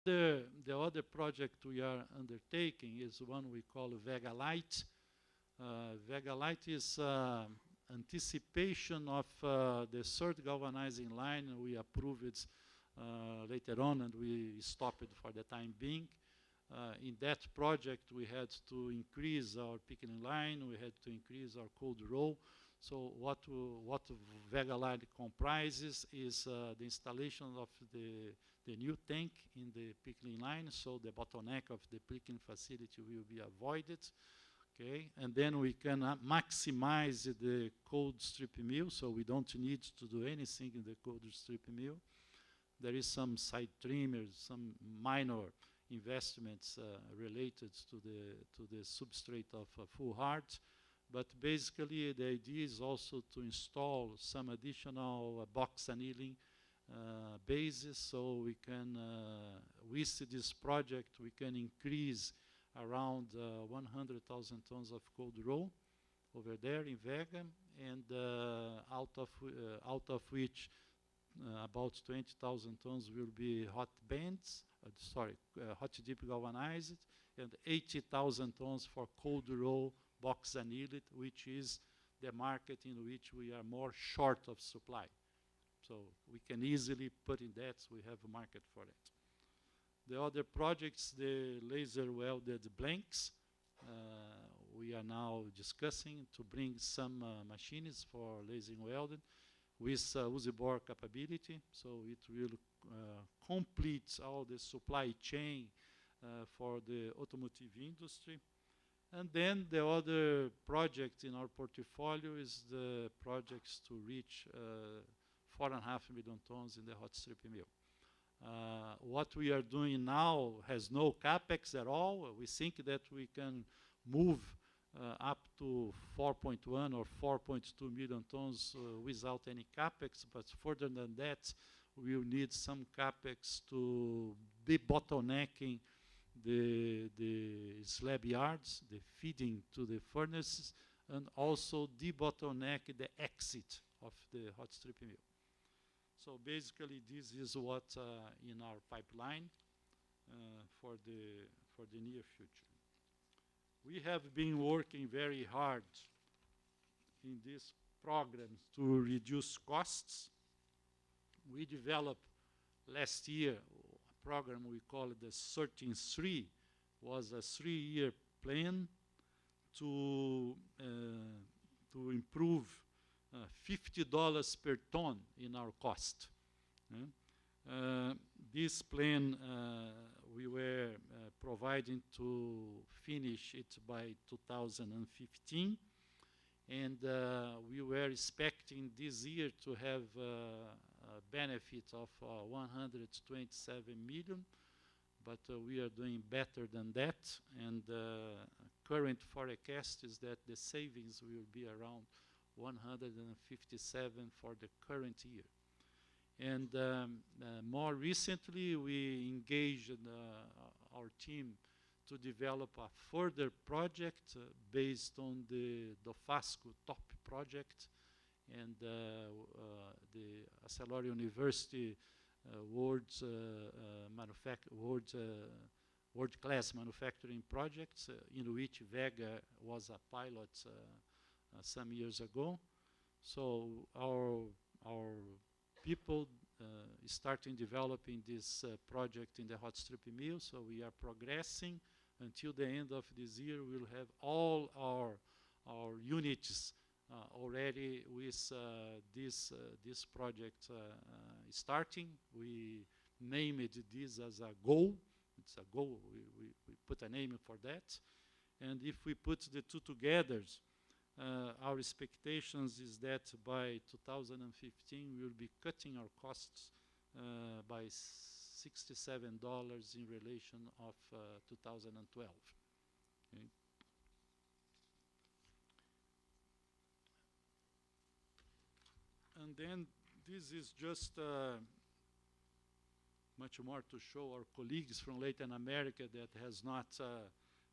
The other project we are undertaking is one we call Vega Light. Vega Light is anticipation of the third galvanizing line. We approved it later on, and we stopped it for the time being. In that project, we had to increase our pickling line. We had to increase our cold roll. So what Vega Line comprises is the installation of the new tank in the pickling line, so the bottleneck of the pickling facility will be avoided. Okay, and then we can maximize the cold strip mill, so we don't need to do anything in the cold strip mill. There is some side trimmers, some minor investments related to the substrate of full hard. But basically, the idea is also to install some additional box annealing bases, so we can, with this project, we can increase around 100,000 tons of cold roll over there in Vega, and out of which about 20,000 tons will be hot bands, hot dip galvanized, and 80,000 tons for cold roll box annealed, which is the market in which we are more short of supply. So we can easily put in that, we have a market for it. The other projects, the laser welded blanks, we are now discussing to bring some machines for laser welded with Uzi bore capability, so it will complete all the supply chain for the automotive industry. And then the other project in our portfolio is the projects to reach 4.5 million tons in the hot strip mill. What we are doing now has no capex at all. We think that we can move up to 4.1 or 4.2 million tons without any capex, but further than that, we will need some capex to be bottlenecking the slab yards, the feeding to the furnaces, and also debottleneck the exit of the hot strip mill. So basically, this is what in our pipeline for the near future. We have been working very hard in these programs to reduce costs. We developed last year a program we call the 13-3, was a 3-year plan to improve $50 per ton in our cost. This plan we were providing to finish it by 2015, and we were expecting this year to have a benefit of 127 million, but we are doing better than that, and current forecast is that the savings will be around 157 for the current year. And more recently, we engaged our team to develop a further project based on the Dofasco top project and the Arcelor University world-class manufacturing projects, in which Vega was a pilot some years ago. So our people starting developing this project in the hot strip mill, so we are progressing. Until the end of this year, we'll have all our units already with this project starting. We named this as a goal. It's a goal. We put a name for that. And if we put the two together, our expectations is that by 2015 we will be cutting our costs by $67 in relation of 2012. Okay. And then this is just much more to show our colleagues from Latin America that has not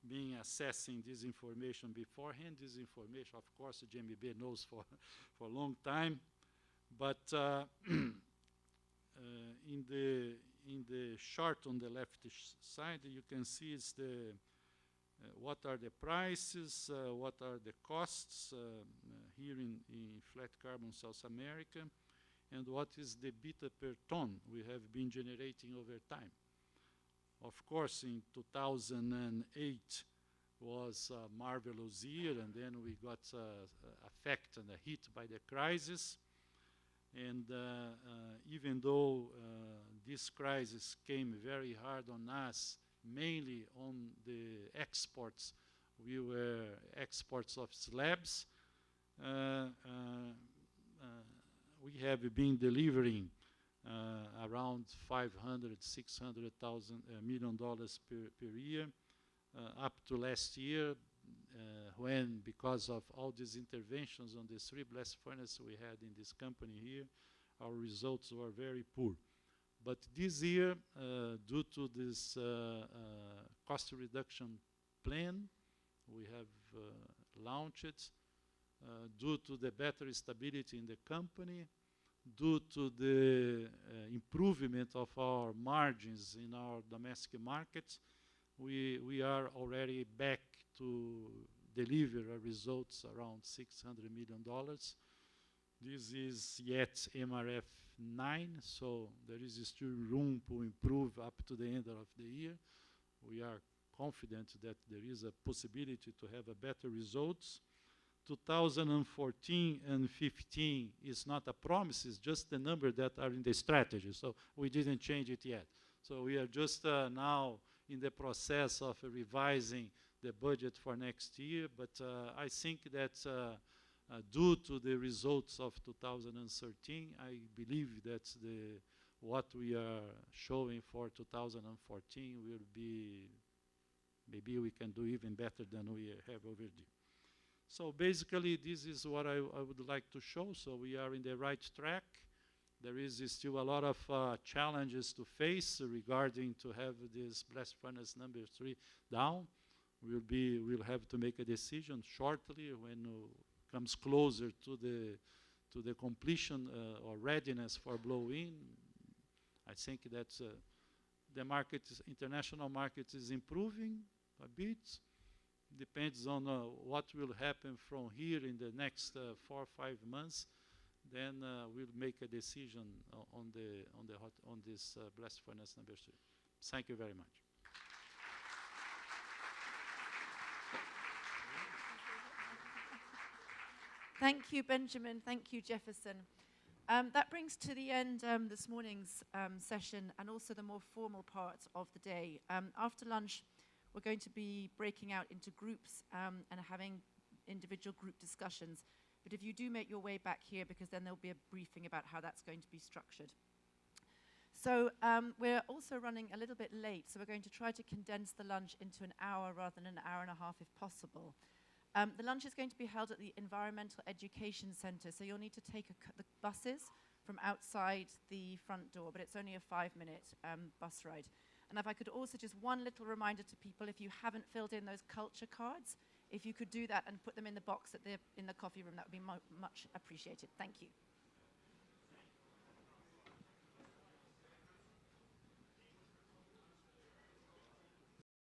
been assessing this information beforehand. This information, of course, the GMB knows for a long time. But in in the chart on the left side, you can see is the what are the prices, what are the costs here in flat carbon South America, and what is the beta per ton we have been generating over time. Of course, in 2008 was a marvelous year, and then we got affected and hit by the crisis. And even though this crisis came very hard on us, mainly on the exports, we were exports of slabs. We have been delivering around $500–600 million per year up to last year, when, because of all these interventions on the 3 blast furnaces we had in this company here, our results were very poor. But this year, due to this cost reduction plan we have launched, due to the better stability in the company, due to the improvement of our margins in our domestic markets, we are already back to deliver results around $600 million. This is yet MRF 9, so there is still room to improve up to the end of the year. We are confident that there is a possibility to have a better results. 2014 and 15 is not a promise, it's just the number that are in the strategy, so we didn't change it yet. So we are just now in the process of revising the budget for next year, but I think that due to the results of 2013, I believe that what we are showing for 2014 will be, maybe we can do even better than we have already. So basically, this is what I would like to show. So we are in the right track. There is still a lot of challenges to face regarding to have this blast furnace number 3 down. We'll have to make a decision shortly when it comes closer to the completion or readiness for blow-in. I think that the market, international market, is improving a bit. Depends on what will happen from here in the next 4 or 5 months. Then we'll make a decision on this blast furnace number 3. Thank you very much. Thank you, Benjamin. Thank you, Jefferson. That brings to the end this morning's session and also the more formal part of the day. After lunch, we're going to be breaking out into groups and having individual group discussions. But if you do make your way back here, because then there'll be a briefing about how that's going to be structured. So we're also running a little bit late, so we're going to try to condense the lunch into an hour rather than an hour and a half if possible. The lunch is going to be held at the Environmental Education Center, so you'll need to take the buses from outside the front door, but it's only a 5-minute bus ride. And if I could also just one little reminder to people, if you haven't filled in those culture cards, if you could do that and put them in the box in the coffee room, that would be much appreciated. Thank you.